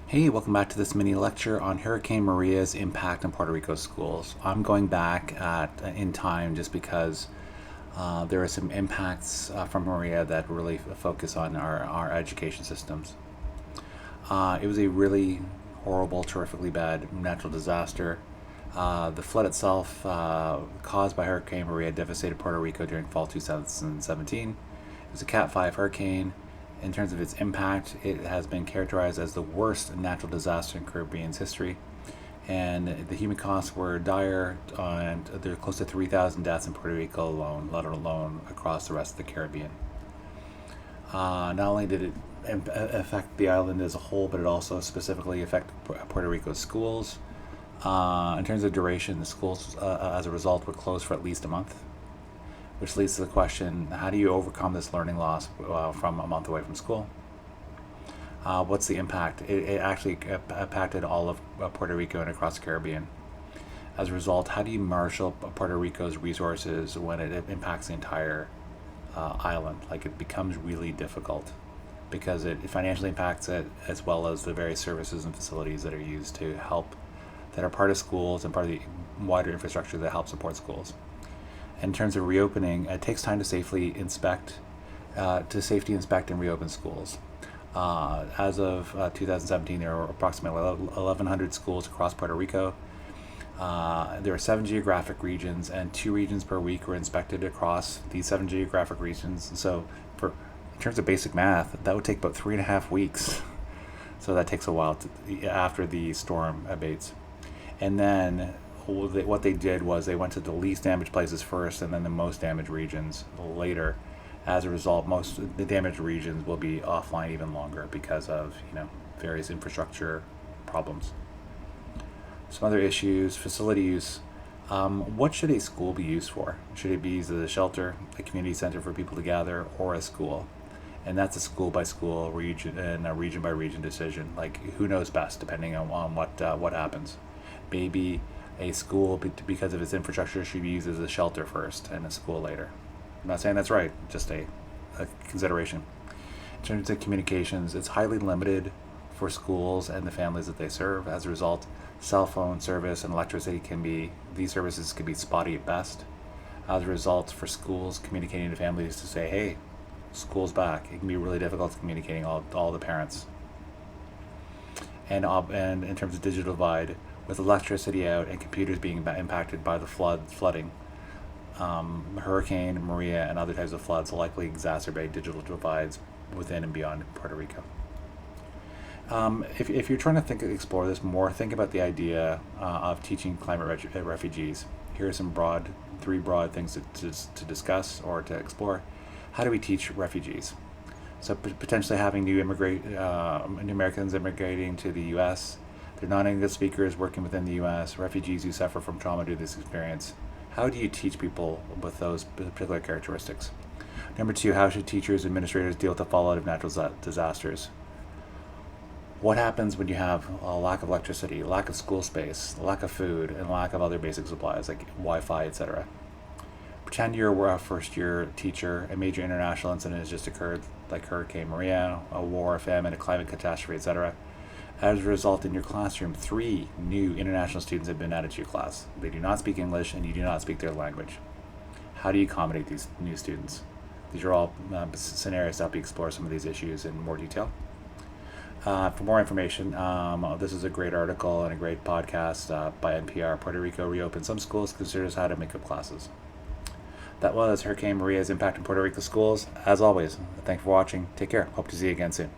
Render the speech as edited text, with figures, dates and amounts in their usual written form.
Hey, welcome back to this mini lecture on Hurricane Maria's impact on Puerto Rico schools. I'm going back in time just because there are some impacts from Maria that really focus on our education systems. It was a really horrible, terrifically bad natural disaster. The flood itself, caused by Hurricane Maria, devastated Puerto Rico during fall 2017. It was a Cat 5 hurricane. In terms of its impact, it has been characterized as the worst natural disaster in Caribbean's history. And the human costs were dire, and there are close to 3,000 deaths in Puerto Rico alone, let alone across the rest of the Caribbean. Not only did it affect the island as a whole, but it also specifically affected Puerto Rico's schools. In terms of duration, the schools, as a result, were closed for at least a month, which leads to the question, how do you overcome this learning loss from a month away from school? What's the impact? It actually impacted all of Puerto Rico and across the Caribbean. As a result, how do you marshal Puerto Rico's resources when it impacts the entire island? Like, it becomes really difficult because it financially impacts it, as well as the various services and facilities that are used to help, that are part of schools and part of the wider infrastructure that helps support schools. In terms of reopening, it takes time to safely inspect and reopen schools. As of 2017, there were approximately 1,100 schools across Puerto Rico. There are 7 geographic regions, and 2 regions per week were inspected across these 7 geographic regions. So, in terms of basic math, that would take about 3.5 weeks. So that takes a while after the storm abates. And then what they did was they went to the least damaged places first, and then the most damaged regions later. As a result, most of the damaged regions will be offline even longer because of various infrastructure problems. Some other issues: facility use. What should a school be used for? Should it be used as a shelter, a community center for people to gather, or a school? And that's a school by school, region and a region by region decision. Like, who knows best, depending on what happens. Maybe a school, because of its infrastructure, should be used as a shelter first and a school later. I'm not saying that's right, just a consideration. In terms of communications, it's highly limited for schools and the families that they serve. As a result, cell phone service and electricity these services can be spotty at best. As a result, for schools communicating to families to say, hey, school's back, it can be really difficult communicating all the parents. And in terms of digital divide, with electricity out and computers being impacted by the flooding, Hurricane Maria and other types of floods will likely exacerbate digital divides within and beyond Puerto Rico. If you're trying to explore this more, think about the idea of teaching climate refugees. Here are some 3 broad things to discuss or to explore. How do we teach refugees? So potentially having new Americans immigrating to the U.S., they're non-English speakers working within the U.S., refugees who suffer from trauma due to this experience. How do you teach people with those particular characteristics? Number 2, how should teachers and administrators deal with the fallout of natural disasters? What happens when you have a lack of electricity, lack of school space, lack of food, and lack of other basic supplies like Wi-Fi, etc.? Pretend you're a first-year teacher. A major international incident has just occurred, like Hurricane Maria, a war, a famine, a climate catastrophe, etc. As a result, in your classroom, 3 new international students have been added to your class. They do not speak English, and you do not speak their language. How do you accommodate these new students? These are all scenarios to help you explore some of these issues in more detail. For more information, this is a great article and a great podcast by NPR. Puerto Rico reopens some schools, considers how to make up classes. That was Hurricane Maria's impact on Puerto Rico schools. As always, thanks for watching. Take care. Hope to see you again soon.